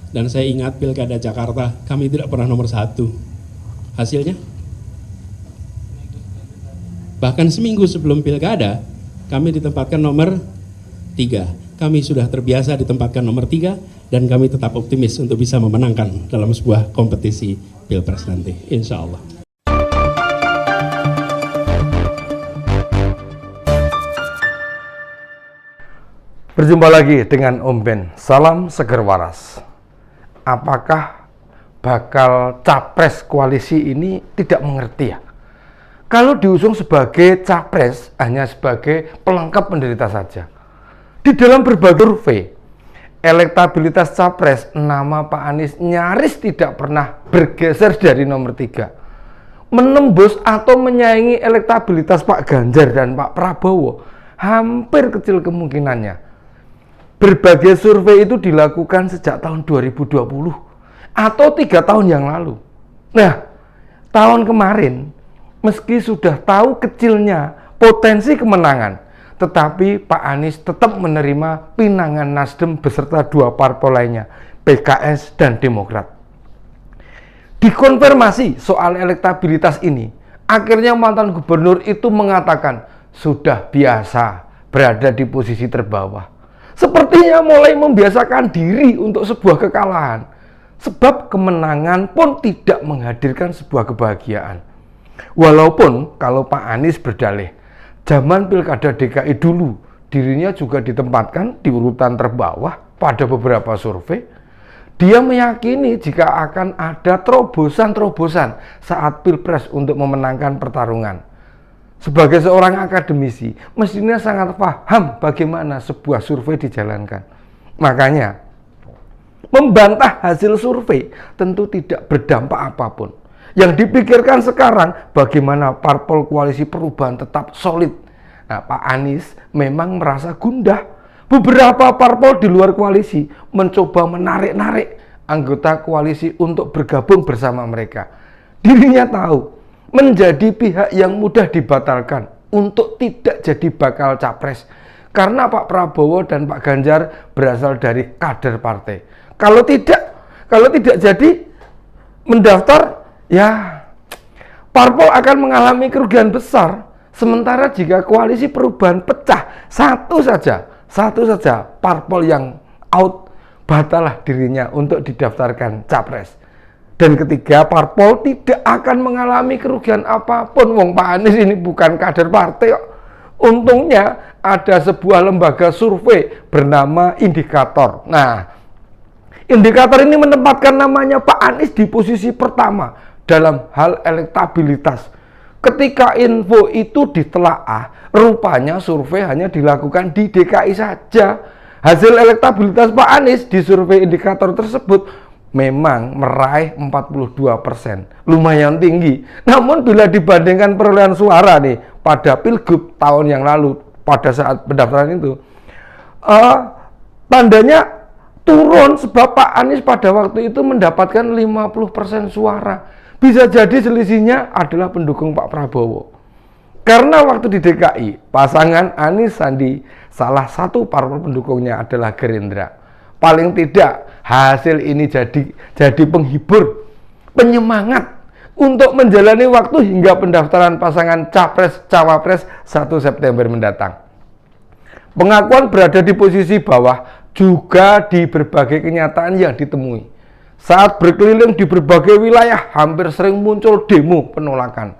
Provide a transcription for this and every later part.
Dan saya ingat Pilkada Jakarta, kami tidak pernah nomor 1. Hasilnya? Bahkan seminggu sebelum Pilkada, kami ditempatkan nomor 3. Kami sudah terbiasa ditempatkan nomor 3, dan kami tetap optimis untuk bisa memenangkan dalam sebuah kompetisi Pilpres nanti, insya Allah. Berjumpa lagi dengan Om Ben, salam seger waras. Apakah bakal capres koalisi ini tidak mengerti ya? Kalau diusung sebagai capres hanya sebagai pelengkap penderita saja. Di dalam berbagai survei, elektabilitas capres nama Pak Anies nyaris tidak pernah bergeser dari nomor 3. Menembus atau menyaingi elektabilitas Pak Ganjar dan Pak Prabowo hampir kecil kemungkinannya. Berbagai survei itu dilakukan sejak tahun 2020 atau 3 tahun yang lalu. Nah, tahun kemarin meski sudah tahu kecilnya potensi kemenangan, tetapi Pak Anies tetap menerima pinangan Nasdem beserta 2 parpol lainnya, PKS dan Demokrat. Dikonfirmasi soal elektabilitas ini, akhirnya mantan gubernur itu mengatakan sudah biasa berada di posisi terbawah. Sepertinya mulai membiasakan diri untuk sebuah kekalahan, sebab kemenangan pun tidak menghadirkan sebuah kebahagiaan. Walaupun kalau Pak Anies berdalih, zaman Pilkada DKI dulu dirinya juga ditempatkan di urutan terbawah pada beberapa survei. Dia meyakini jika akan ada terobosan-terobosan saat Pilpres untuk memenangkan pertarungan. Sebagai seorang akademisi, mestinya sangat paham bagaimana sebuah survei dijalankan. Makanya, membantah hasil survei tentu tidak berdampak apapun. Yang dipikirkan sekarang, bagaimana parpol koalisi perubahan tetap solid. Nah, Pak Anies memang merasa gundah. Beberapa parpol di luar koalisi mencoba menarik-narik anggota koalisi untuk bergabung bersama mereka. Dirinya tahu, menjadi pihak yang mudah dibatalkan untuk tidak jadi bakal capres karena Pak Prabowo dan Pak Ganjar berasal dari kader partai. Kalau tidak jadi mendaftar, ya parpol akan mengalami kerugian besar. Sementara jika koalisi perubahan pecah, satu saja parpol yang out, batalah dirinya untuk didaftarkan capres. Dan ketiga, parpol tidak akan mengalami kerugian apapun. Wong Pak Anies ini bukan kader partai kok. Untungnya ada sebuah lembaga survei bernama Indikator. Nah, Indikator ini menempatkan namanya Pak Anies di posisi pertama dalam hal elektabilitas. Ketika info itu ditelaah, rupanya survei hanya dilakukan di DKI saja. Hasil elektabilitas Pak Anies di survei Indikator tersebut memang meraih 42%, lumayan tinggi. Namun bila dibandingkan perolehan suara nih pada Pilgub tahun yang lalu pada saat pendaftaran itu, tandanya turun sebab Pak Anies pada waktu itu mendapatkan 50% suara. Bisa jadi selisihnya adalah pendukung Pak Prabowo. Karena waktu di DKI, pasangan Anies Sandi, salah satu parpol pendukungnya adalah Gerindra. Paling tidak hasil ini jadi penghibur, penyemangat untuk menjalani waktu hingga pendaftaran pasangan Capres-Cawapres 1 September mendatang. Pengakuan berada di posisi bawah juga di berbagai kenyataan yang ditemui. Saat berkeliling di berbagai wilayah, hampir sering muncul demo penolakan.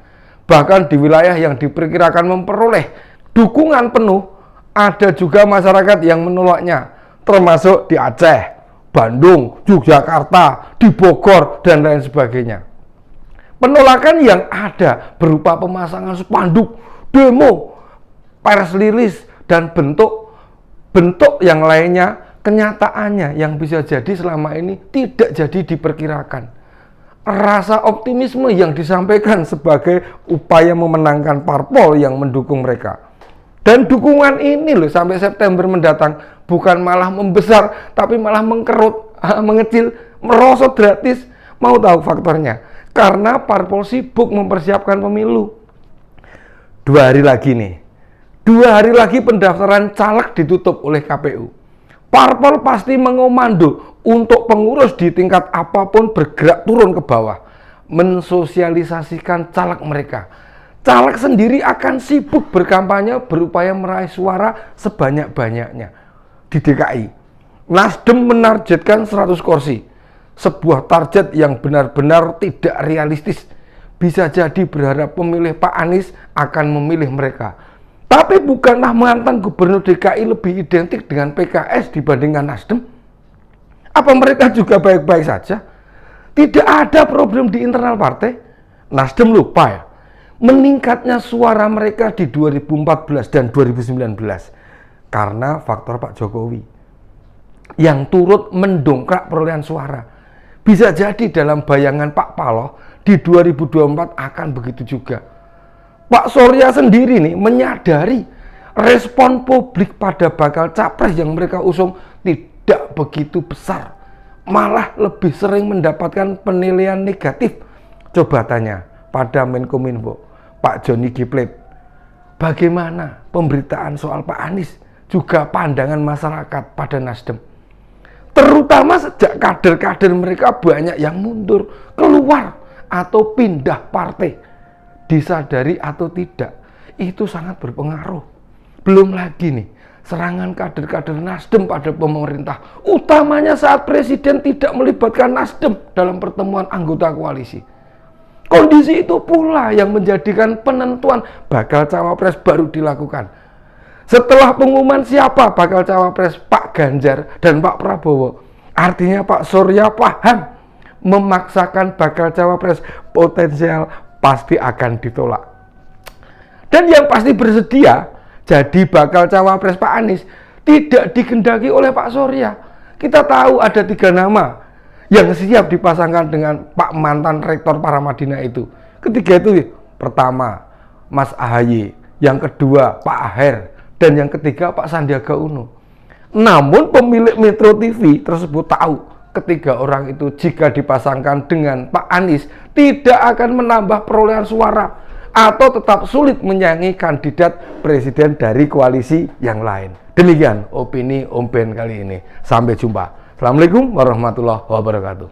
Bahkan di wilayah yang diperkirakan memperoleh dukungan penuh, ada juga masyarakat yang menolaknya, termasuk di Aceh, Bandung, Yogyakarta, di Bogor, dan lain sebagainya. Penolakan yang ada berupa pemasangan spanduk, demo, press release, dan bentuk yang lainnya, kenyataannya yang bisa jadi selama ini tidak jadi diperkirakan. Rasa optimisme yang disampaikan sebagai upaya memenangkan parpol yang mendukung mereka. Dan dukungan ini loh sampai September mendatang bukan malah membesar, tapi malah mengkerut, mengecil, merosot gratis. Mau tahu faktornya? Karena parpol sibuk mempersiapkan pemilu. 2 hari lagi nih, 2 hari lagi pendaftaran caleg ditutup oleh KPU. Parpol pasti mengomando untuk pengurus di tingkat apapun bergerak turun ke bawah, mensosialisasikan caleg mereka. Caleg sendiri akan sibuk berkampanye berupaya meraih suara sebanyak-banyaknya di DKI. Nasdem menargetkan 100 kursi, sebuah target yang benar-benar tidak realistis. Bisa jadi berharap pemilih Pak Anies akan memilih mereka. Tapi bukanlah mantan gubernur DKI lebih identik dengan PKS dibandingkan Nasdem? Apa mereka juga baik-baik saja? Tidak ada problem di internal partai. Nasdem lupa ya, meningkatnya suara mereka di 2014 dan 2019 karena faktor Pak Jokowi yang turut mendongkrak perolehan suara. Bisa jadi dalam bayangan Pak Paloh di 2024 akan begitu juga. Pak Surya sendiri nih menyadari respon publik pada bakal capres yang mereka usung tidak begitu besar, malah lebih sering mendapatkan penilaian negatif. Coba tanya pada Menkominfo Pak Johnny G. Plate, bagaimana pemberitaan soal Pak Anies, juga pandangan masyarakat pada Nasdem. Terutama sejak kader-kader mereka banyak yang mundur, keluar atau pindah partai. Disadari atau tidak, itu sangat berpengaruh. Belum lagi nih, serangan kader-kader Nasdem pada pemerintah, utamanya saat Presiden tidak melibatkan Nasdem dalam pertemuan anggota koalisi. Kondisi itu pula yang menjadikan penentuan bakal cawapres baru dilakukan. Setelah pengumuman siapa bakal cawapres Pak Ganjar dan Pak Prabowo, artinya Pak Surya paham memaksakan bakal cawapres potensial pasti akan ditolak. Dan yang pasti bersedia jadi bakal cawapres Pak Anies tidak digendaki oleh Pak Surya. Kita tahu ada 3 nama yang siap dipasangkan dengan Pak mantan rektor Paramadina itu. Ketiga itu, pertama Mas AHY, yang kedua Pak Aher, dan yang ketiga Pak Sandiaga Uno. Namun pemilik Metro TV tersebut tahu ketiga orang itu jika dipasangkan dengan Pak Anies tidak akan menambah perolehan suara atau tetap sulit menyaingi kandidat presiden dari koalisi yang lain. Demikian opini Om Ben kali ini. Sampai jumpa. Assalamualaikum warahmatullahi wabarakatuh.